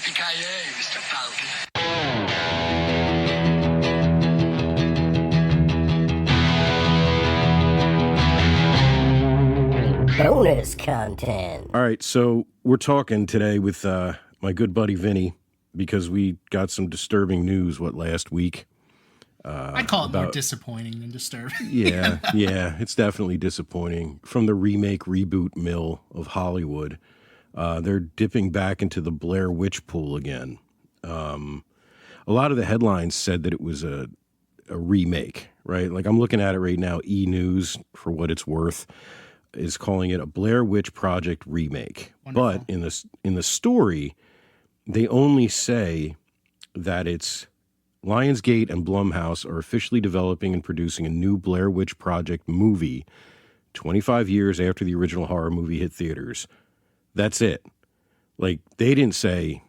Yipee-Ki-Yay, Mr. Falcon. Bonus content. All right, so we're talking today with my good buddy Vinnie because we got some disturbing news, last week? I call it more disappointing than disturbing. Yeah, it's definitely disappointing. From the remake reboot mill of Hollywood, they're dipping back into the Blair Witch pool again. A lot of the headlines said that it was a remake, right? Like I'm looking at it right now, E! News, for what it's worth, is calling it a Blair Witch Project remake. Wonderful. But in the story, they only say that it's Lionsgate and Blumhouse are officially developing and producing a new Blair Witch Project movie 25 years after the original horror movie hit theaters. That's it. Like, they didn't say...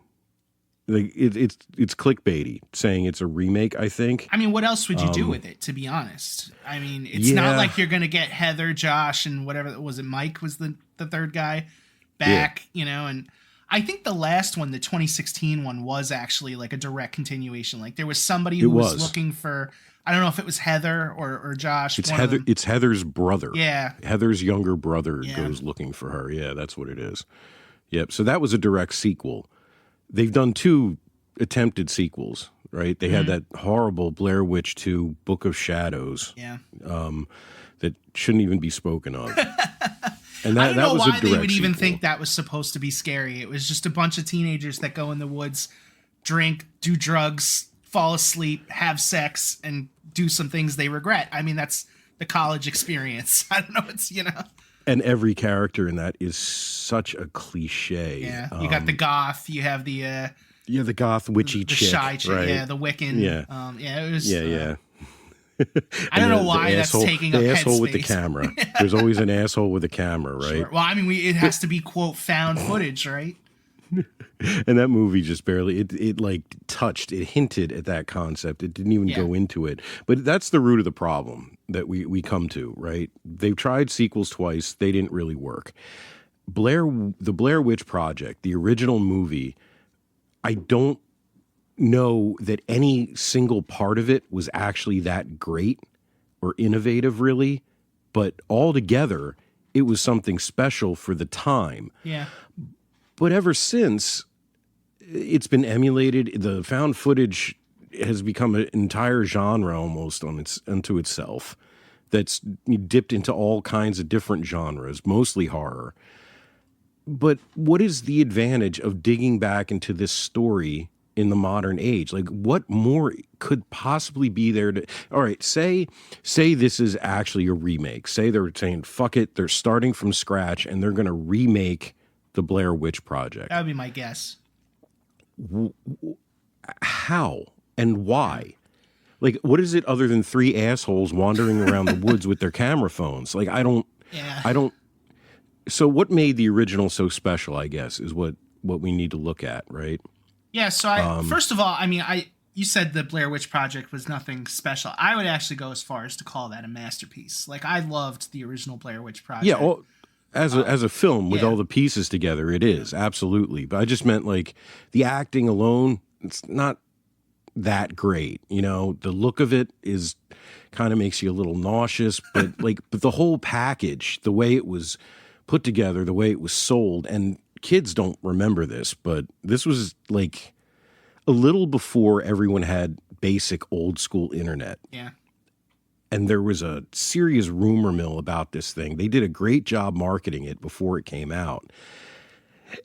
Like it's clickbaity, saying it's a remake, I think. I mean, what else would you do with it, to be honest? I mean, it's not like you're going to get Heather, Josh, and whatever, was it Mike was the third guy back, you know? And I think the last one, the 2016 one, was actually like a direct continuation. Like there was somebody who was looking for, I don't know if it was Heather or Josh. It's Heather's brother. Yeah. Heather's younger brother goes looking for her. Yeah, that's what it is. Yep. So that was a direct sequel. They've done 2 attempted sequels, right? They had that horrible Blair Witch 2 Book of Shadows that shouldn't even be spoken of. And I don't know why they would even think that was supposed to be scary. It was just a bunch of teenagers that go in the woods, drink, do drugs, fall asleep, have sex, and do some things they regret. I mean, that's the college experience. I don't know. It's, you know... And every character in that is such a cliche. Yeah, you got the goth. You have the the goth witchy chick, shy chick, right? Yeah, the Wiccan. Yeah, it was. I don't know why that's taking up headspace. The asshole with the camera. There's always an asshole with a camera, right? Sure. Well, I mean, it has to be quote found footage, right? And that movie just barely it like touched, it hinted at that concept. It didn't even go into it. But that's the root of the problem that we come to, right? They've tried sequels twice, they didn't really work. The Blair Witch Project, the original movie, I don't know that any single part of it was actually that great or innovative, really, but altogether it was something special for the time. Yeah. But ever since, it's been emulated. The found footage has become an entire genre almost unto itself that's dipped into all kinds of different genres, mostly horror. But what is the advantage of digging back into this story in the modern age? Like, what more could possibly be there to... All right, say this is actually a remake. Say they're saying, fuck it, they're starting from scratch, and they're going to remake the Blair Witch Project. That would be my guess. How and why? Like, what is it other than 3 assholes wandering around the woods with their camera phones? Like, I don't. So what made the original so special, I guess, is what we need to look at, right? Yeah, so first of all, I mean, you said the Blair Witch Project was nothing special. I would actually go as far as to call that a masterpiece. Like, I loved the original Blair Witch Project. Yeah, well, as a film with all the pieces together, it is, absolutely. But I just meant, like, the acting alone, it's not that great. You know, the look of it is kind of makes you a little nauseous, but but the whole package, the way it was put together, the way it was sold, and kids don't remember this, but this was like a little before everyone had basic old school internet. Yeah. And there was a serious rumor mill about this thing. They did a great job marketing it before it came out.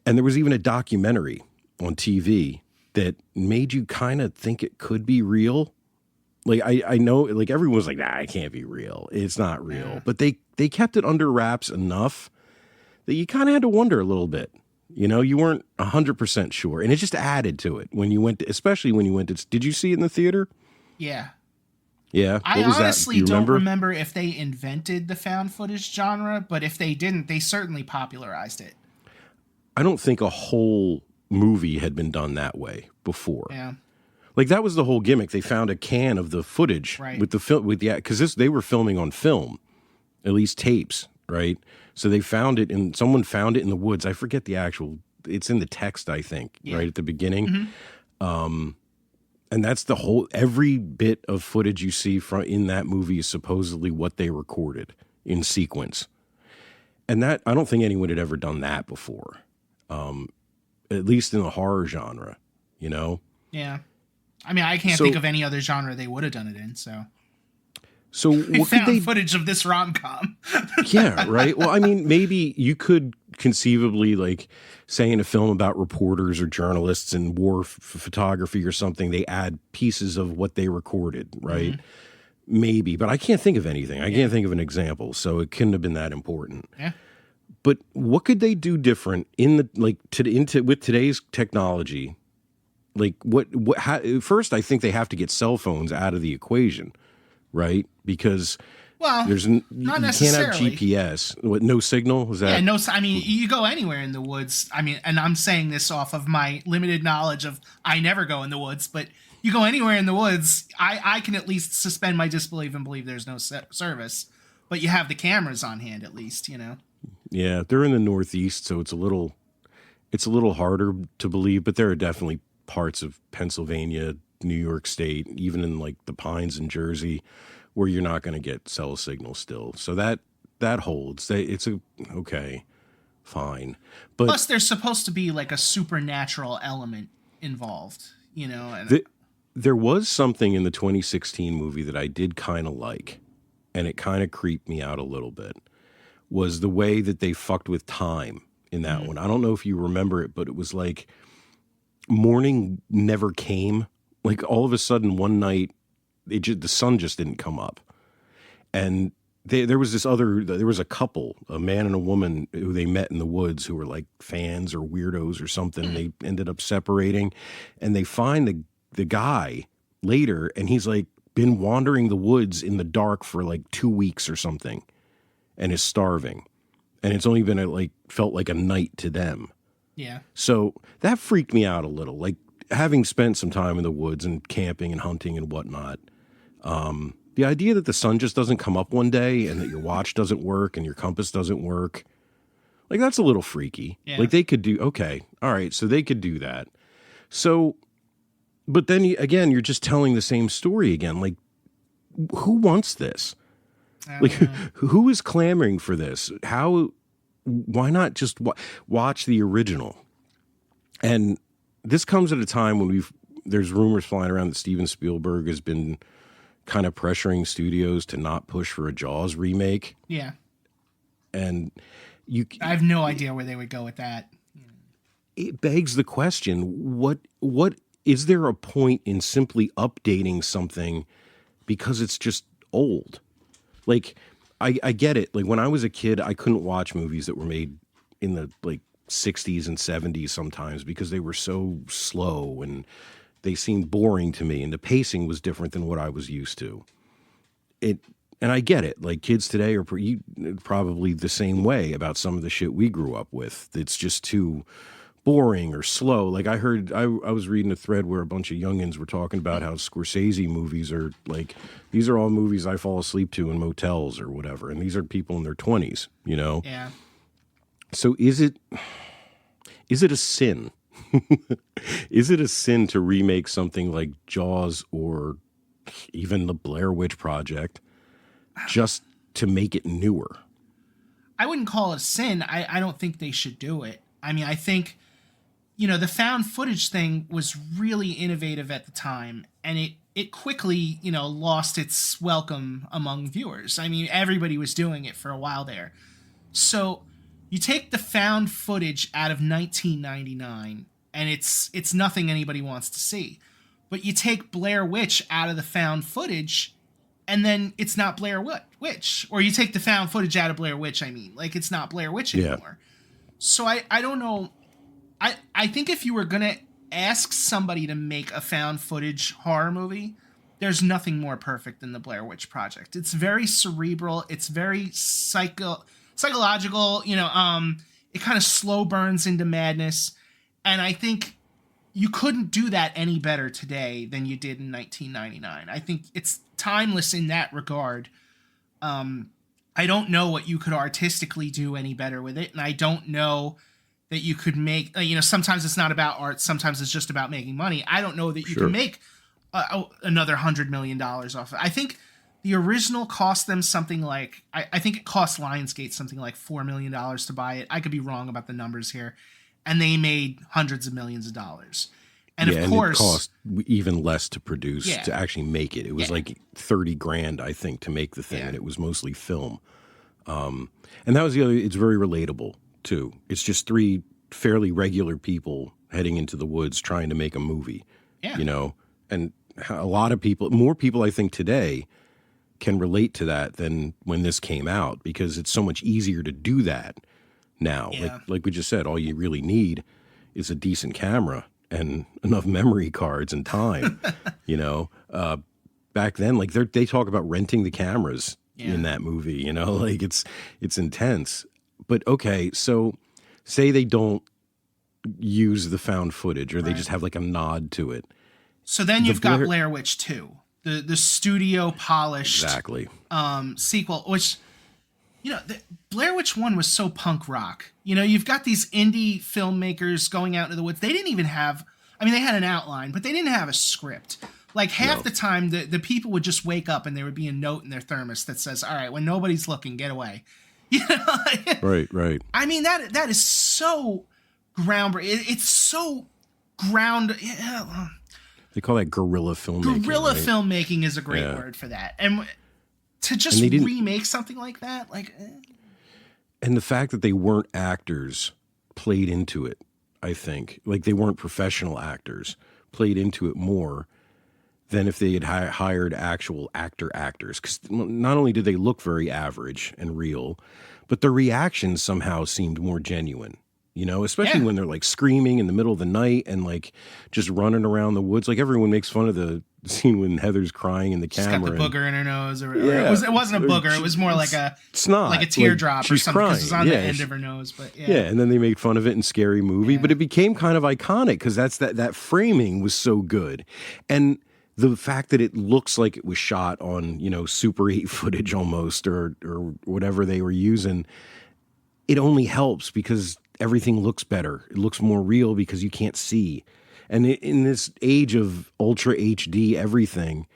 And there was even a documentary on TV that made you kind of think it could be real. Like, I know, like, everyone was like, nah, it can't be real. It's not real. Yeah. But they kept it under wraps enough that you kind of had to wonder a little bit. You know, you weren't 100% sure. And it just added to it when you went to, especially when you went to, did you see it in the theater? Yeah. Yeah. I honestly don't remember if they invented the found footage genre, but if they didn't, they certainly popularized it. I don't think a whole movie had been done that way before. Yeah. Like, that was the whole gimmick. They found a can of the footage with the film, because they were filming on film, at least tapes, right? So they found it, and someone found it in the woods. I forget the actual it's in the text, I think, right at the beginning. Mm-hmm. And that's the whole, every bit of footage you see in that movie is supposedly what they recorded in sequence. And that, I don't think anyone had ever done that before. At least in the horror genre, you know? Yeah. I mean, I can't think of any other genre they would have done it in, so what found could they footage of this rom-com. Yeah, right. Well, I mean, maybe you could conceivably, like, say in a film about reporters or journalists and war photography or something, they add pieces of what they recorded, right? Mm-hmm. Maybe, but I can't think of anything. I can't think of an example, so it couldn't have been that important. Yeah. But what could they do different in the with today's technology? Like, first, I think they have to get cell phones out of the equation, right? Because there's not necessarily. You can't have GPS. What, no signal? Is that? Yeah, no. I mean, you go anywhere in the woods. I mean, and I'm saying this off of my limited knowledge of I never go in the woods, but you go anywhere in the woods, I can at least suspend my disbelief and believe there's no service. But you have the cameras on hand, at least, you know. Yeah, they're in the Northeast, so it's a little harder to believe. But there are definitely parts of Pennsylvania, New York State, even in like the Pines in Jersey, where you're not going to get cell signal still. So that holds. It's okay, fine. But plus, there's supposed to be like a supernatural element involved, you know. And there was something in the 2016 movie that I did kind of like, and it kind of creeped me out a little bit, was the way that they fucked with time in that one. I don't know if you remember it, but it was like morning never came. Like all of a sudden one night, the sun just didn't come up. And there was a couple, a man and a woman who they met in the woods who were like fans or weirdos or something. They ended up separating, and they find the guy later, and he's like been wandering the woods in the dark for like 2 weeks or something and is starving. And it's only been felt like a night to them. Yeah. So that freaked me out a little. Like having spent some time in the woods and camping and hunting and whatnot, the idea that the sun just doesn't come up one day and that your watch doesn't work and your compass doesn't work, like that's a little freaky. Yeah. Like they could do, okay, all right, so they could do that. So, but then again, you're just telling the same story again. Like, who wants this? Like, who is clamoring for this? Why not just watch the original? And this comes at a time when there's rumors flying around that Steven Spielberg has been kind of pressuring studios to not push for a Jaws remake. Yeah. And I have no idea where they would go with that. It begs the question, what is there a point in simply updating something because it's just old? Like, I get it. Like, when I was a kid, I couldn't watch movies that were made in the, 60s and 70s sometimes because they were so slow and they seemed boring to me, and the pacing was different than what I was used to. And I get it. Like, kids today are probably the same way about some of the shit we grew up with. It's just too boring or slow. Like I was reading a thread where a bunch of youngins were talking about how Scorsese movies are like, these are all movies I fall asleep to in motels or whatever. And these are people in their 20s, you know? Yeah. So is it a sin? Is it a sin to remake something like Jaws or even the Blair Witch Project just to make it newer? I wouldn't call it a sin. I don't think they should do it. I mean, I think, the found footage thing was really innovative at the time, and it quickly, lost its welcome among viewers. I mean, everybody was doing it for a while there. So you take the found footage out of 1999, and it's nothing anybody wants to see. But you take Blair Witch out of the found footage, and then it's not Blair Witch. Or you take the found footage out of Blair Witch, it's not Blair Witch anymore. Yeah. So I don't know. I think if you were going to ask somebody to make a found footage horror movie, there's nothing more perfect than the Blair Witch Project. It's very cerebral. It's very psychological. It kind of slow burns into madness. And I think you couldn't do that any better today than you did in 1999. I think it's timeless in that regard. I don't know what you could artistically do any better with it. And I don't know that you could make. Sometimes it's not about art. Sometimes it's just about making money. I don't know that you can make another $100 million off it. I think the original cost them something like, I think it cost Lionsgate something like $4 million to buy it. I could be wrong about the numbers here. And they made hundreds of millions of dollars. And of course, it cost even less to produce, to actually make it. It was like $30,000, I think, to make the thing, and it was mostly film. And that was the other. It's very relatable too. It's just three fairly regular people heading into the woods trying to make a movie. Yeah. And a lot of people, more people, I think today, can relate to that than when this came out, because it's so much easier to do that now. Like we just said, all you really need is a decent camera and enough memory cards and time. Back then, like they talk about renting the cameras in that movie. Like it's intense. But okay, so say they don't use the found footage, or they just have like a nod to it. So then you've got Blair Witch 2, the studio polished sequel, which. The Blair Witch 1 was so punk rock. You've got these indie filmmakers going out into the woods. They didn't even have, they had an outline, but they didn't have a script. Like half the time, the people would just wake up and there would be a note in their thermos that says, all right, when nobody's looking, get away. Right. That is so groundbreaking. It's so ground. They call that guerrilla filmmaking. Guerrilla filmmaking is a great word for that. And to just remake something like that, and the fact that they weren't actors played into it. I think, like, they weren't professional actors, played into it more than if they had hired actual actors. Because not only did they look very average and real, but the reactions somehow seemed more genuine. Especially when they're like screaming in the middle of the night and like just running around the woods. Like everyone makes fun of the scene when Heather's crying in the camera. She's got the booger in her nose, or it wasn't a booger. It was more like a snot, like a teardrop or something, crying. Because it's on the end of her nose. But and then they made fun of it in Scary Movie, but it became kind of iconic because that framing was so good, and the fact that it looks like it was shot on Super 8 footage almost, or whatever they were using, it only helps because everything looks better. It looks more real because you can't see. And in this age of Ultra HD everything,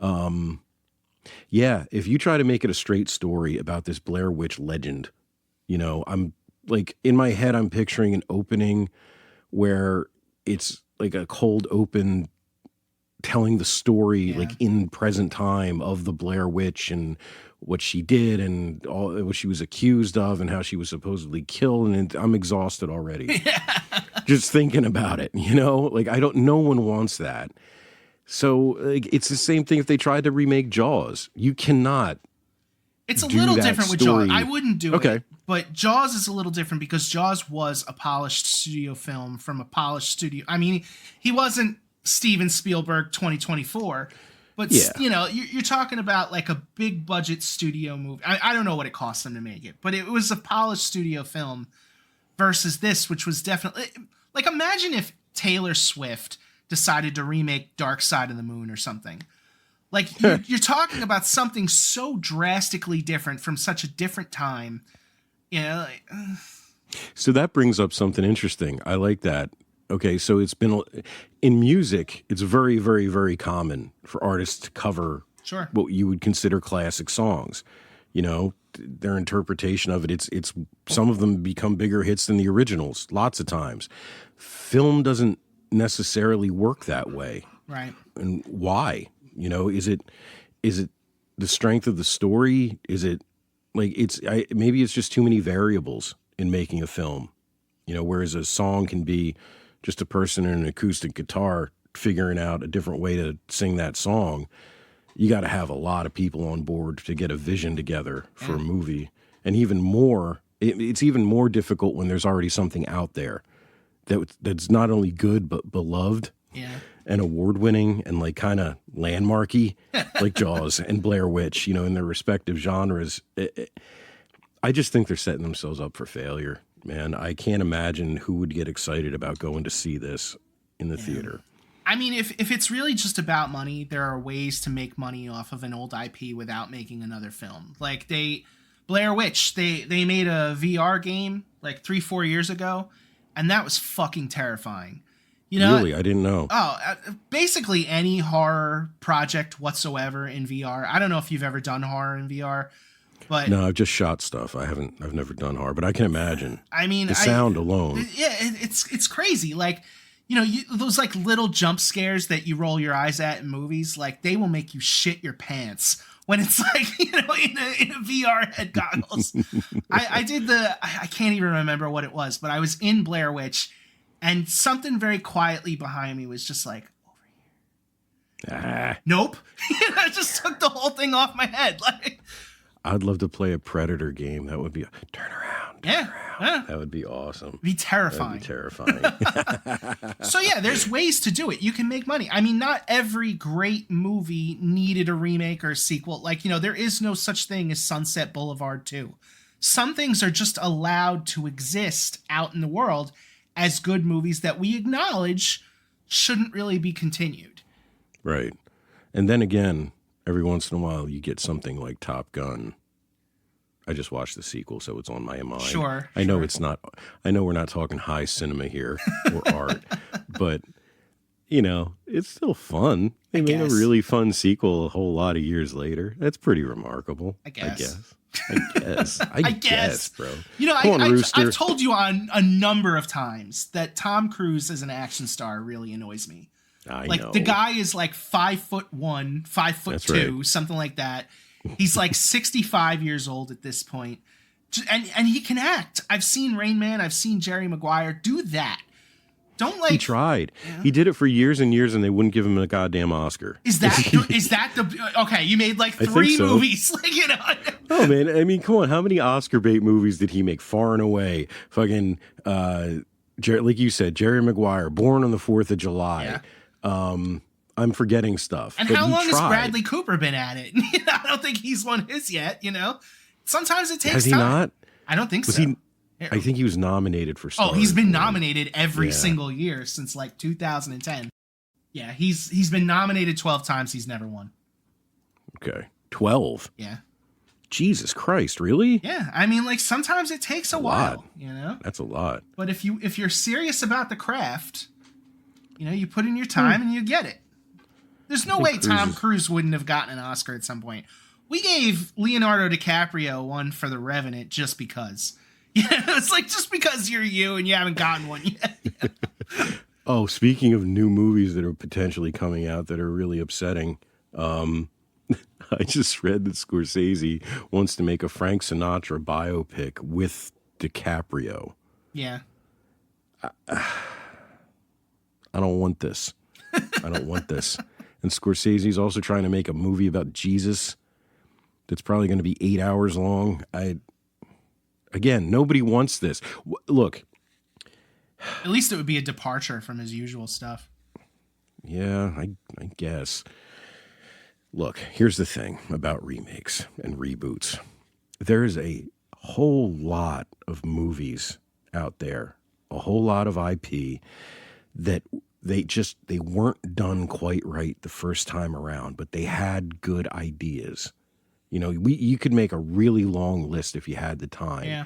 if you try to make it a straight story about this Blair Witch legend, I'm like, in my head, I'm picturing an opening where it's like a cold open telling the story like in present time of the Blair Witch and what she did and all what she was accused of and how she was supposedly killed. And I'm exhausted already just thinking about it, like no one wants that. So like, it's the same thing if they tried to remake Jaws. You cannot. It's a little different with Jaws. I wouldn't do it. But Jaws is a little different because Jaws was a polished studio film from a polished studio. He wasn't Steven Spielberg 2024. But, you're talking about like a big budget studio movie. I don't know what it cost them to make it, but it was a polished studio film versus this, which was definitely like, imagine if Taylor Swift decided to remake Dark Side of the Moon or something. Like you're talking about something so drastically different from such a different time. So that brings up something interesting. I like that. Okay, so it's been in music. It's very, very, very common for artists to cover what you would consider classic songs. Their interpretation of it. It's some of them become bigger hits than the originals. Lots of times, film doesn't necessarily work that way. Right. And why? Is it the strength of the story? Is it like maybe it's just too many variables in making a film. Whereas a song can be just a person in an acoustic guitar figuring out a different way to sing that song. You got to have a lot of people on board to get a vision together for a movie. And even more, it's even more difficult when there's already something out there that's not only good, but beloved and award-winning and like kind of landmarky, like Jaws and Blair Witch, in their respective genres. I just think they're setting themselves up for failure. Man, I can't imagine who would get excited about going to see this in the theater. If it's really just about money, there are ways to make money off of an old IP without making another film. Like Blair Witch, they made a VR game like 3-4 years ago, and that was fucking terrifying. You know, really, I didn't know. Basically any horror project whatsoever in VR. I don't know if you've ever done horror in VR, but no, I've just shot stuff. I've never done horror, but I can imagine. I mean, the sound alone. Yeah, it's crazy. Like, you know, those like little jump scares that you roll your eyes at in movies, like they will make you shit your pants when it's like, you know, in a VR head goggles. I can't even remember what it was, but I was in Blair Witch. And something very quietly behind me was just like, over here. Nope. I just took the whole thing off my head. Like, I'd love to play a Predator game. That would be turn around. Yeah. That would be awesome. It'd be terrifying. So yeah, there's ways to do it. You can make money. I mean, not every great movie needed a remake or a sequel. Like, you know, there is no such thing as Sunset Boulevard 2. Some things are just allowed to exist out in the world as good movies that we acknowledge shouldn't really be continued. Right. And then again, every once in a while you get something like Top Gun. I just watched the sequel, so it's on my mind. Sure. I know we're not talking high cinema here or art, but you know, it's still fun. They made a really fun sequel a whole lot of years later. That's pretty remarkable. I guess, bro. You know, I've told you on a number of times that Tom Cruise as an action star really annoys me. I know. The guy is like 5'1", 5'2", something like that. He's like 65 years old at this point. And he can act. I've seen Rain Man. I've seen Jerry Maguire do that. Don't like. He tried. Yeah. He did it for years and years, and they wouldn't give him a goddamn Oscar. Is that the okay? You made like 3 movies, like, you know. Oh man, I mean, come on. How many Oscar bait movies did he make? Far and Away, fucking, like you said, Jerry Maguire, Born on the 4th of July. Yeah. I'm forgetting stuff. And how long has Bradley Cooper been at it? I don't think he's won his yet. You know, sometimes it takes time. Has he not? I don't think so. I think he was nominated for Stars. Oh, he's been nominated every single year since like 2010. Yeah, he's been nominated 12 times. He's never won. Okay. 12? Yeah. Jesus Christ, really? Yeah, I mean, like, sometimes it takes a while, you know? That's a lot. But if you're serious about the craft, you know, you put in your time and you get it. There's no way Tom Cruise wouldn't have gotten an Oscar at some point. We gave Leonardo DiCaprio one for The Revenant just because. Yeah, it's like, just because you're you and you haven't gotten one yet. Oh, speaking of new movies that are potentially coming out that are really upsetting, I just read that Scorsese wants to make a Frank Sinatra biopic with DiCaprio. Yeah. I don't want this. I don't want this. And Scorsese's also trying to make a movie about Jesus that's probably going to be 8 hours long. Again, nobody wants this. Look. At least it would be a departure from his usual stuff. Yeah, I guess. Look, here's the thing about remakes and reboots. There is a whole lot of movies out there, a whole lot of IP that they weren't done quite right the first time around, but they had good ideas. You know, you could make a really long list if you had the time. Yeah.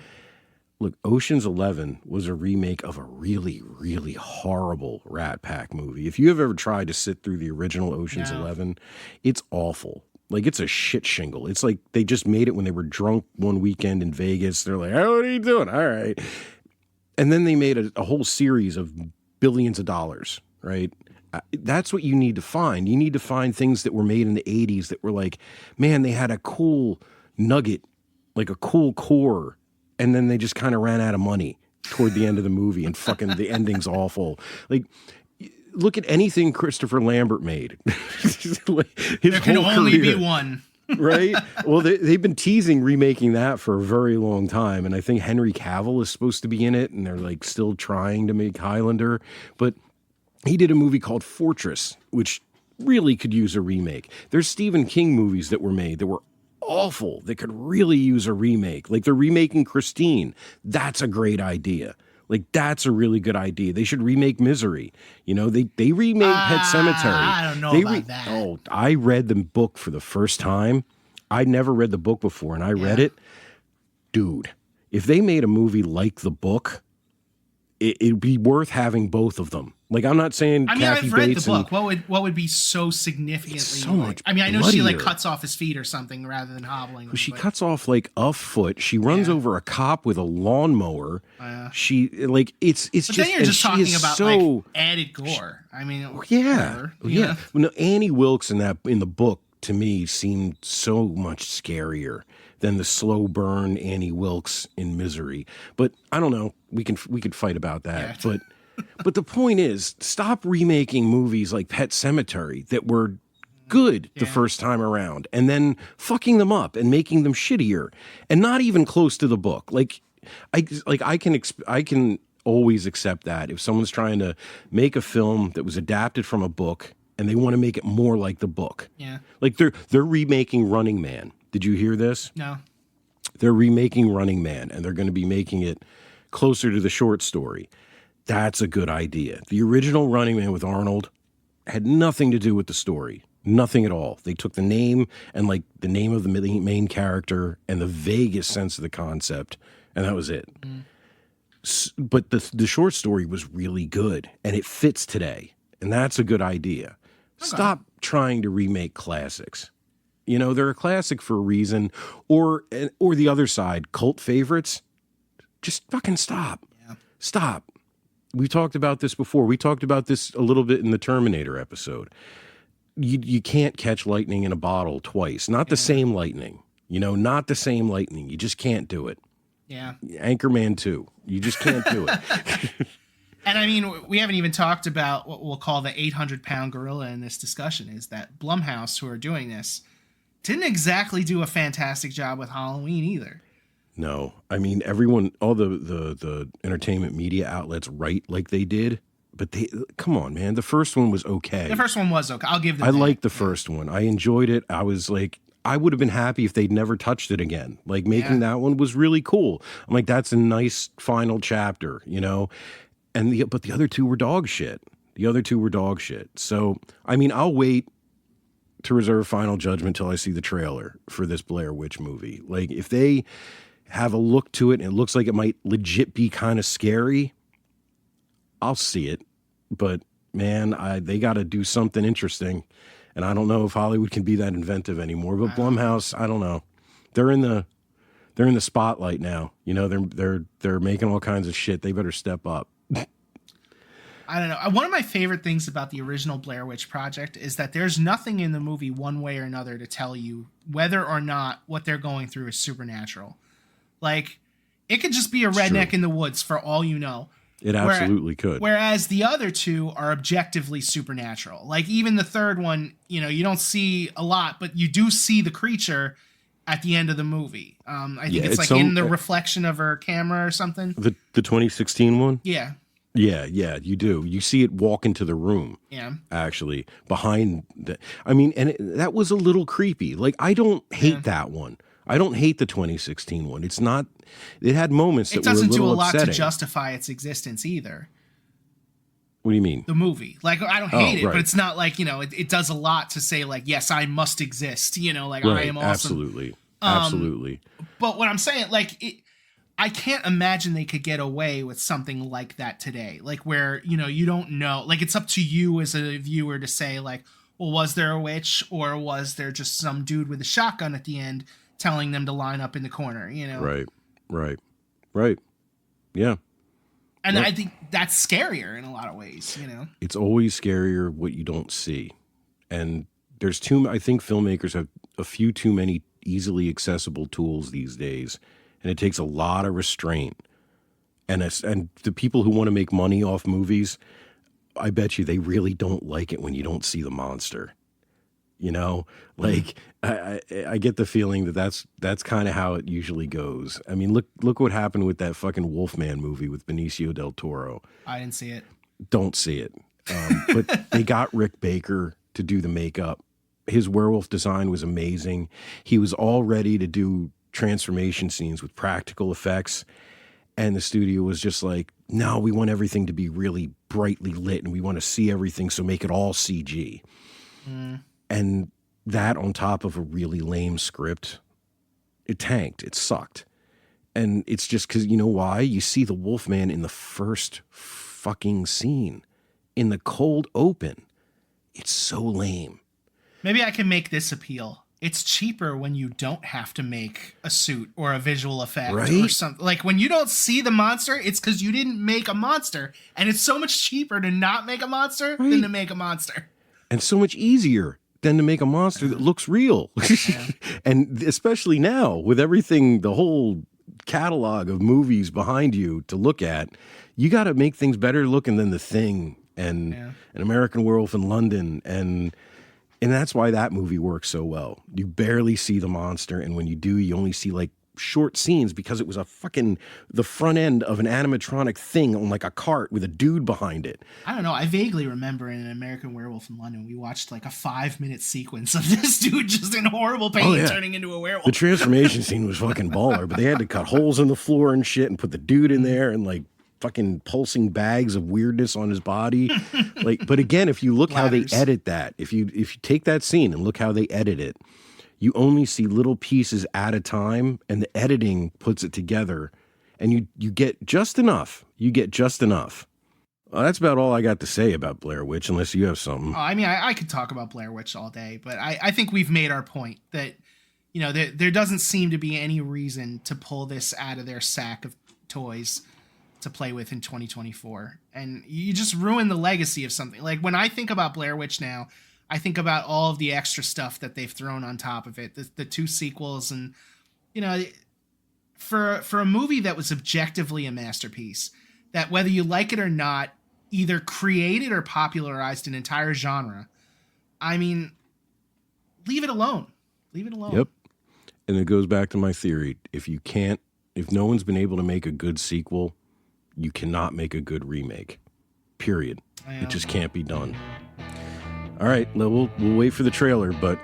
Look, Ocean's 11 was a remake of a really, really horrible Rat Pack movie. If you have ever tried to sit through the original Ocean's 11, it's awful. Like, it's a shit shingle. It's like they just made it when they were drunk one weekend in Vegas. They're like, oh, what are you doing? All right. And then they made a whole series of billions of dollars, right? That's what you need to find. You need to find things that were made in the 80s that were like, man, they had a cool nugget, like a cool core, and then they just kind of ran out of money toward the end of the movie, and fucking the ending's awful. Like, look at anything Christopher Lambert made. There can only be one. Right? Well, they've been teasing remaking that for a very long time, and I think Henry Cavill is supposed to be in it, and they're like still trying to make Highlander, but he did a movie called Fortress, which really could use a remake. There's Stephen King movies that were made that were awful that could really use a remake. Like they're remaking Christine. That's a great idea. Like that's a really good idea. They should remake Misery. You know, they remade Pet Sematary. I don't know about that. Oh, I read the book for the first time. I never read the book before, and I read it. Dude, if they made a movie like the book, it'd be worth having both of them. Like, I'm not saying I mean, Kathy I've read Bates the book. What would be so significantly so much I mean, I know she like bloodier. cuts off his feet or something rather than hobbling him, She but- cuts off like a foot. She runs over a cop with a lawnmower. She like it's But just. then you're and just she talking is about so, like added gore. I mean, whatever, you yeah. know? Well, no, Annie Wilkes in the book to me seemed so much scarier than the slow burn Annie Wilkes in Misery. But I don't know. We could fight about that. Yeah. But the point is, stop remaking movies like Pet Sematary that were good the first time around, and then fucking them up and making them shittier and not even close to the book. I can always accept that if someone's trying to make a film that was adapted from a book and they want to make it more like the book. Yeah. Like they're remaking Running Man. Did you hear this? No. They're remaking Running Man, and they're going to be making it closer to the short story. That's a good idea. The original Running Man with Arnold had nothing to do with the story. Nothing at all. They took the name and like the name of the main character and the vaguest sense of the concept, and that was it. But the short story was really good, and it fits today, and that's a good idea. Okay. Stop trying to remake classics. You know, they're a classic for a reason, or the other side, cult favorites. Just fucking stop. Yeah. Stop. We talked about this before. We talked about this a little bit in the Terminator episode. You can't catch lightning in a bottle twice. Not the same lightning. You know, not the same lightning. You just can't do it. Yeah. Anchorman 2. You just can't do it. And I mean, we haven't even talked about what we'll call the 800-pound gorilla in this discussion, is that Blumhouse, who are doing this, didn't exactly do a fantastic job with Halloween either. No, I mean, everyone, all the entertainment media outlets write like they did, but come on, man. The first one was okay. The first one was okay. I'll give them I that. liked the first one. I enjoyed it. I was like, I would have been happy if they'd never touched it again. Like, making that one was really cool. I'm like, that's a nice final chapter, you know? But the other two were dog shit. So, I mean, I'll wait to reserve final judgment till I see the trailer for this Blair Witch movie. Like, if they have a look to it and it looks like it might legit be kind of scary, I'll see it. But man, they got to do something interesting, and I don't know if Hollywood can be that inventive anymore. But Blumhouse, I don't know. They're in the spotlight now. You know, they're making all kinds of shit. They better step up. I don't know. One of my favorite things about the original Blair Witch Project is that there's nothing in the movie one way or another to tell you whether or not what they're going through is supernatural. Like, it could just be a redneck in the woods for all you know. It absolutely could. Whereas the other two are objectively supernatural. Like, even the third one, you know, you don't see a lot, but you do see the creature at the end of the movie. I think it's like in the reflection of her camera or something. The 2016 one? Yeah. Yeah, you do. You see it walk into the room. Yeah. Actually, behind that was a little creepy. Like, I don't hate that one. I don't hate the 2016 one. It's not. It had moments that were a little upsetting. It doesn't do a lot to justify its existence either. What do you mean? The movie. Like, I don't hate it, but it's not like, you know, it does a lot to say, like, yes, I must exist. You know, like, I am awesome. Absolutely. But what I'm saying, like, I can't imagine they could get away with something like that today. Like, where, you know, you don't know. Like, it's up to you as a viewer to say, like, well, was there a witch, or was there just some dude with a shotgun at the end telling them to line up in the corner, you know? Right. Yeah. And I think that's scarier in a lot of ways, you know? It's always scarier what you don't see. And I think filmmakers have a few too many easily accessible tools these days. And it takes a lot of restraint. And the people who want to make money off movies, I bet you they really don't like it when you don't see the monster. You know, like I get the feeling that's kind of how it usually goes. I mean, look what happened with that fucking Wolfman movie with Benicio del Toro. I didn't see it. Don't see it. But they got Rick Baker to do the makeup. His werewolf design was amazing. He was all ready to do transformation scenes with practical effects. And the studio was just like, no, we want everything to be really brightly lit and we want to see everything, so make it all CG. And that on top of a really lame script, it tanked. It sucked. And it's just because, you know why? You see the Wolfman in the first fucking scene. In the cold open. It's so lame. Maybe I can make this appeal. It's cheaper when you don't have to make a suit or a visual effect or something. Like when you don't see the monster, it's because you didn't make a monster. And it's so much cheaper to not make a monster than to make a monster. And so much easier than to make a monster that looks real. And especially now with everything, the whole catalog of movies behind you to look at, you got to make things better looking than The Thing and An American Werewolf in London. And that's why that movie works so well. You barely see the monster, and when you do, you only see like short scenes because it was the front end of an animatronic thing on like a cart with a dude behind it. I don't know. I vaguely remember in An American Werewolf in London, we watched like a 5-minute sequence of this dude just in horrible pain turning into a werewolf. The transformation scene was fucking baller, but they had to cut holes in the floor and shit and put the dude in there and like fucking pulsing bags of weirdness on his body. Like, but again, if you look how they edit that, if you take that scene and look how they edit it, you only see little pieces at a time, and the editing puts it together, and you get just enough. You get just enough. Well, that's about all I got to say about Blair Witch, unless you have something. Oh, I mean, I could talk about Blair Witch all day, but I think we've made our point that, you know, there doesn't seem to be any reason to pull this out of their sack of toys to play with in 2024. And you just ruin the legacy of something. Like when I think about Blair Witch now, I think about all of the extra stuff that they've thrown on top of it, the 2 sequels. And, you know, for a movie that was objectively a masterpiece, that whether you like it or not, either created or popularized an entire genre, I mean, leave it alone. Leave it alone. Yep. And it goes back to my theory. If no one's been able to make a good sequel, you cannot make a good remake. Period. It just can't be done. All right, we'll wait for the trailer, but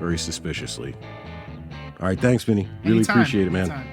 very suspiciously. All right, thanks, Vinnie. Really appreciate it, man. Anytime.